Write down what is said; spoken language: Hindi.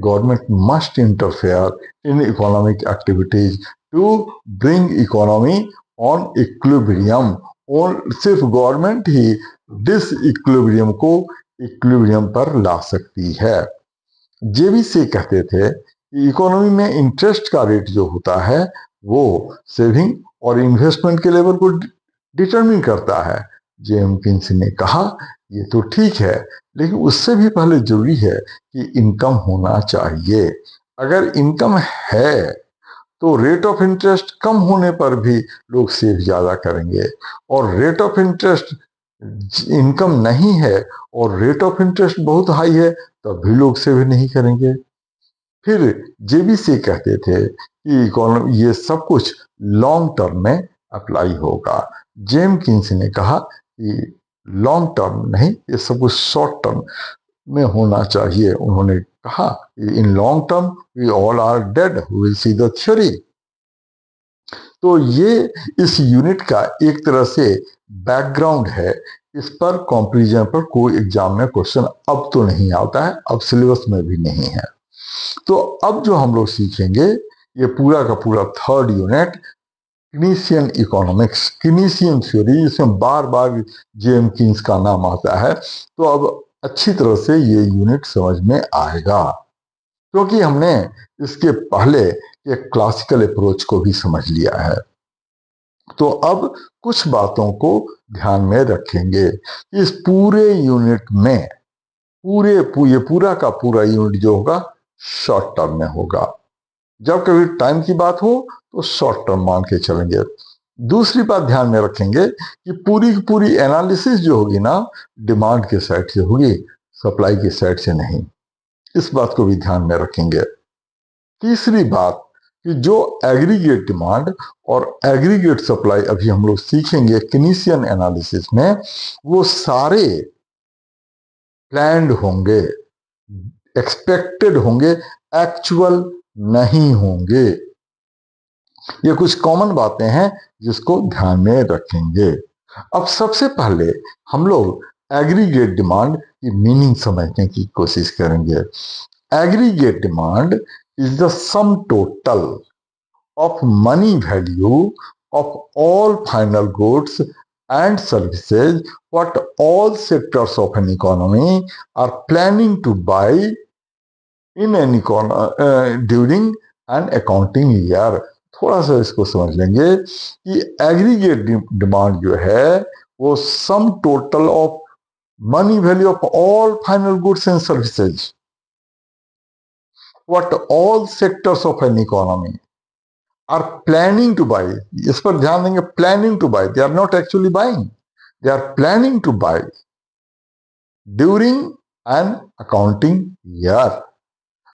government must interfere in economic activities to bring economy on equilibrium। और सिर्फ गवर्नमेंट ही डिस इक्विलिब्रियम को इक्विलिब्रियम पर ला सकती है। जेबीसी कहते थे कि इकोनॉमी में इंटरेस्ट का रेट जो होता है वो सेविंग और इन्वेस्टमेंट के लेवल को डिटरमिन करता है। जेएम किन्स ने कहा ये तो ठीक है, लेकिन उससे भी पहले जरूरी है कि इनकम होना चाहिए। अगर इनकम है तो रेट ऑफ इंटरेस्ट कम होने पर भी लोग सेव ज्यादा करेंगे, और रेट ऑफ इंटरेस्ट इनकम नहीं है और रेट ऑफ इंटरेस्ट बहुत हाई है तब भी लोग सेव नहीं करेंगे। फिर जेबीसी कहते थे कि इकोनॉमी ये सब कुछ लॉन्ग टर्म में अप्लाई होगा। जेम किन्स ने कहा कि लॉन्ग टर्म नहीं, ये सब कुछ शॉर्ट टर्म में होना चाहिए। उन्होंने कहा कि in long term we all are dead, we will see the theory. तो ये इस यूनिट का एक तरह से बैकग्राउंड है। इस पर कंपैरिजन पर कोई एग्जाम में क्वेश्चन अब तो नहीं आता है, अब सिलेबस में भी नहीं है। तो अब जो हम लोग सीखेंगे ये पूरा का पूरा थर्ड यूनिट कीनेसियन इकोनॉमिक्स, कीनेसियन थ्योरी, इसमें बार बार जेएम किन्स का नाम आता है। तो अब अच्छी तरह से ये यूनिट समझ में आएगा, क्योंकि हमने इसके पहले एक क्लासिकल अप्रोच को भी समझ लिया है। तो अब कुछ बातों को ध्यान में रखेंगे। इस पूरे यूनिट में ये पूरा का पूरा यूनिट जो होगा शॉर्ट टर्म में होगा। जब कभी टाइम की बात हो तो शॉर्ट टर्म मान के चलेंगे। दूसरी बात ध्यान में रखेंगे कि पूरी की पूरी एनालिसिस जो होगी ना डिमांड के साइड से होगी, सप्लाई की साइड से नहीं। इस बात को भी ध्यान में रखेंगे। तीसरी बात कि जो एग्रीगेट डिमांड और एग्रीगेट सप्लाई अभी हम लोग सीखेंगे कीनेसियन एनालिसिस में, वो सारे प्लान्ड होंगे, एक्सपेक्टेड होंगे, एक्चुअल नहीं होंगे। ये कुछ कॉमन बातें हैं जिसको ध्यान में रखेंगे। अब सबसे पहले हम लोग एग्रीगेट डिमांड की मीनिंग समझने की कोशिश करेंगे। Aggregate demand is the sum total of money value of all final goods and services what all sectors of an economy are planning to buy in an during an accounting year। थोड़ा सा इसको समझ लेंगे कि एग्रीगेट डिमांड जो है वो sum total of money value of all final goods and services what all sectors of an economy are planning to buy। इस पर ध्यान देंगे, planning to buy, they are not actually buying, they are planning to buy during an accounting year।